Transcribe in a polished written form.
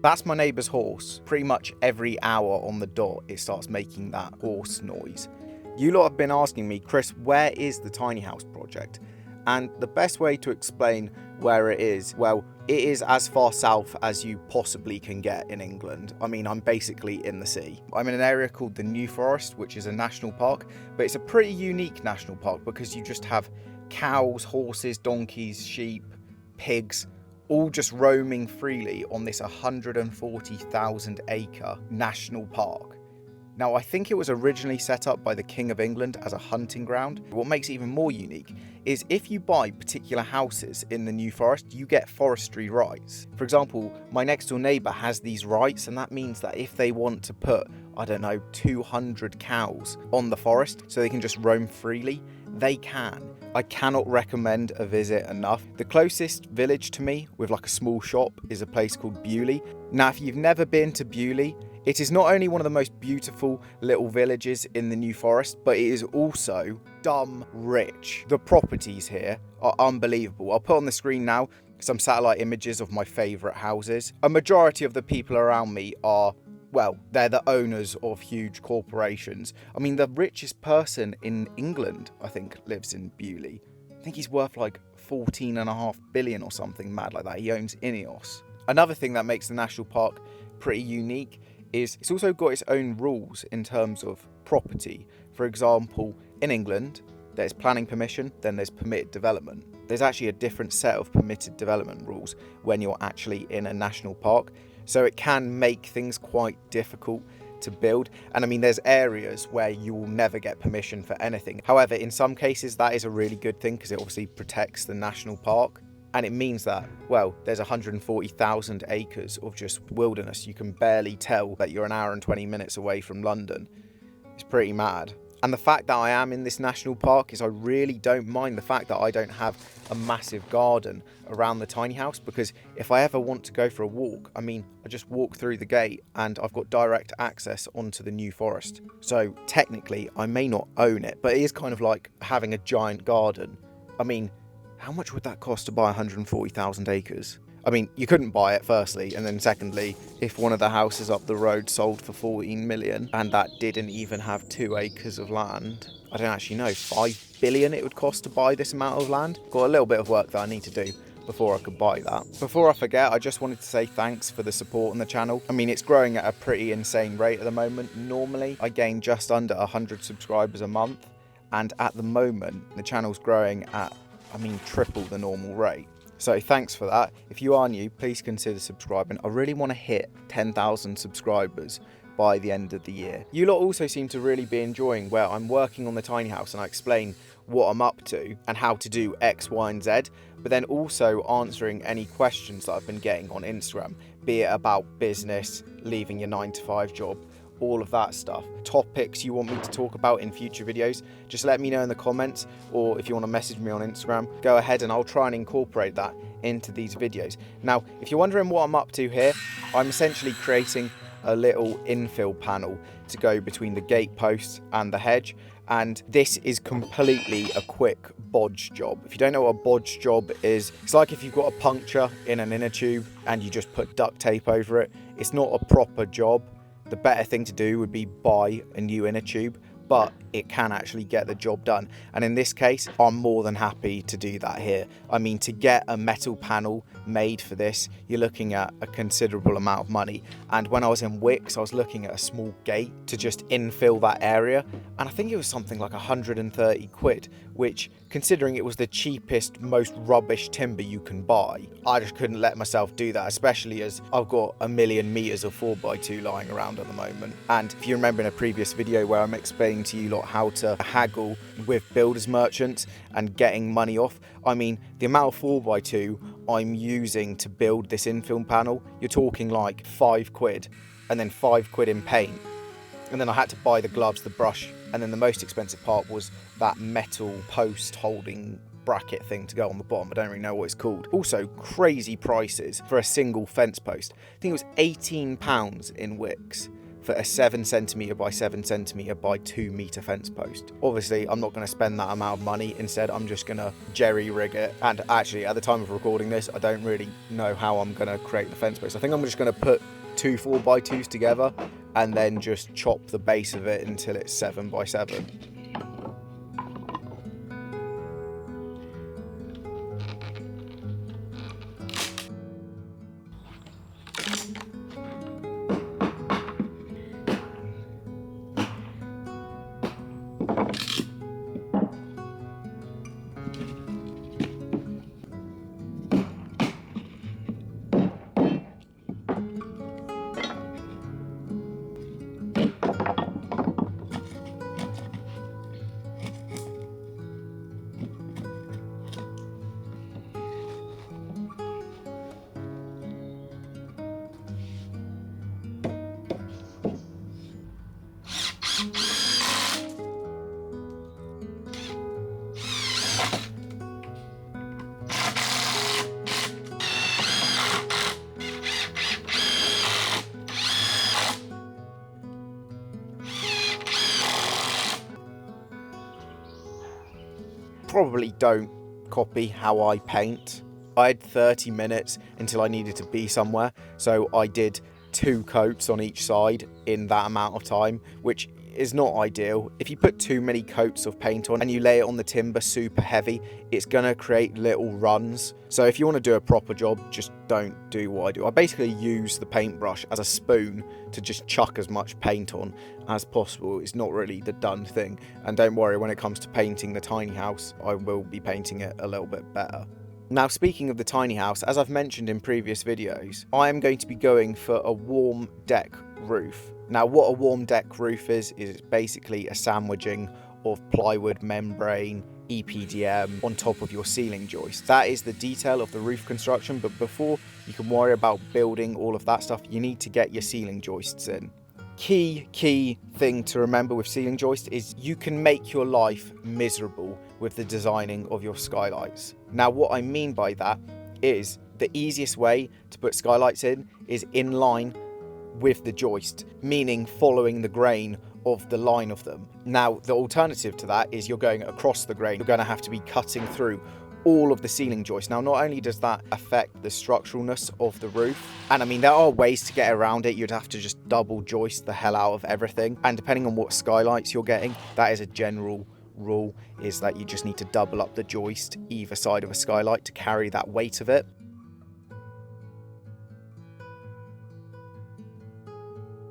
That's my neighbour's horse. Pretty much every hour on the dot, it starts making that horse noise. You lot have been asking me, Chris, where is the tiny house project? And the best way to explain where it is, well, it is as far south as you possibly can get in England. I mean, I'm basically in the sea. I'm in an area called the New Forest, which is a national park, but it's a pretty unique national park because you just have cows, horses, donkeys, sheep, pigs, all just roaming freely on this 140,000 acre national park. Now, I think it was originally set up by the King of England as a hunting ground. What makes it even more unique is if you buy particular houses in the New Forest, you get forestry rights. For example, my next door neighbour has these rights, and that means that if they want to put, 200 cows on the forest so they can just roam freely, they can. I cannot recommend a visit enough. The closest village to me with like a small shop is a place called Bewley. Now, if you've never been to Bewley, it is not only one of the most beautiful little villages in the New Forest, but it is also dumb rich. The properties here are unbelievable. I'll put on the screen now some satellite images of my favourite houses. A majority of the people around me are, well, they're the owners of huge corporations. I mean, the richest person in England, I think, lives in Bewley. I think he's worth like 14.5 billion or something mad like that. He owns Ineos. Another thing that makes the national park pretty unique is it's also got its own rules in terms of property. For example, in England, there's planning permission, then there's permitted development. There's actually a different set of permitted development rules when you're actually in a national park. So it can make things quite difficult to build. And I mean, there's areas where you will never get permission for anything. However, in some cases, that is a really good thing because it obviously protects the national park. And it means that, well, there's 140,000 acres of just wilderness. You can barely tell that you're an hour and 20 minutes away from London. It's pretty mad. And the fact that I am in this national park is I really don't mind the fact that I don't have a massive garden around the tiny house, because if I ever want to go for a walk, I mean, I just walk through the gate and I've got direct access onto the New Forest. So technically, I may not own it, but it is kind of like having a giant garden. I mean, how much would that cost to buy 140,000 acres? I mean, you couldn't buy it, firstly, and then secondly, if one of the houses up the road sold for 14 million and that didn't even have 2 acres of land, I don't actually know, 5 billion it would cost to buy this amount of land. Got a little bit of work that I need to do before I could buy that. Before I forget, I just wanted to say thanks for the support on the channel. I mean, it's growing at a pretty insane rate at the moment. Normally, I gain just under 100 subscribers a month, and at the moment, the channel's growing at, triple the normal rate. So thanks for that. If you are new, please consider subscribing. I really want to hit 10,000 subscribers by the end of the year. You lot also seem to really be enjoying where I'm working on the tiny house and I explain what I'm up to and how to do X, Y, and Z, but then also answering any questions that I've been getting on Instagram, be it about business, leaving your 9-to-5 job, all of that stuff. Topics you want me to talk about in future videos, just let me know in the comments, or if you want to message me on Instagram, go ahead and I'll try and incorporate that into these videos. Now, if you're wondering what I'm up to here, I'm essentially creating a little infill panel to go between the gate posts and the hedge, and this is completely a quick bodge job. If you don't know what a bodge job is, it's like if you've got a puncture in an inner tube and you just put duct tape over it. It's not a proper job. The better thing to do would be buy a new inner tube, but it can actually get the job done. And in this case, I'm more than happy to do that here. I mean, to get a metal panel made for this, you're looking at a considerable amount of money. And when I was in Wicks, I was looking at a small gate to just infill that area. And I think it was something like 130 quid, which, considering it was the cheapest, most rubbish timber you can buy, I just couldn't let myself do that, especially as I've got a million meters of 4x2 lying around at the moment. And if you remember in a previous video where I'm explaining to you lot how to haggle with builders merchants and getting money off, I mean, the amount of 4x2 I'm using to build this infill panel, you're talking like 5 quid, and then 5 quid in paint. And then I had to buy the gloves, the brush, and then the most expensive part was that metal post holding bracket thing to go on the bottom. I don't really know what it's called. Also, crazy prices for a single fence post. I think it was £18 in Wicks for a 7cm by 7cm by 2 meter fence post. Obviously, I'm not going to spend that amount of money. Instead, I'm just going to jerry rig it. And actually, at the time of recording this, I don't really know how I'm going to create the fence post. I think I'm just going to put 2 4x2s together and then just chop the base of it until it's 7x7. Probably don't copy how I paint. I had 30 minutes until I needed to be somewhere, so I did 2 coats on each side in that amount of time, which is not ideal. If you put too many coats of paint on and you lay it on the timber super heavy, it's gonna create little runs. So if you want to do a proper job, just don't do what I do. I basically use the paintbrush as a spoon to just chuck as much paint on as possible. It's not really the done thing. And don't worry, when it comes to painting the tiny house, I will be painting it a little bit better. Now, speaking of the tiny house, as I've mentioned in previous videos, I am going to be going for a warm deck roof. Now, what a warm deck roof is it's basically a sandwiching of plywood membrane, EPDM on top of your ceiling joist. That is the detail of the roof construction, but before you can worry about building all of that stuff, you need to get your ceiling joists in. Key thing to remember with ceiling joist is you can make your life miserable with the designing of your skylights. Now, what I mean by that is the easiest way to put skylights in is in line with the joist, meaning following the grain of the line of them. Now, the alternative to that is you're going across the grain. You're going to have to be cutting through all of the ceiling joists. Now, not only does that affect the structuralness of the roof, and I mean, there are ways to get around it. You'd have to just double joist the hell out of everything. And depending on what skylights you're getting, that is a general rule, is that you just need to double up the joist either side of a skylight to carry that weight of it.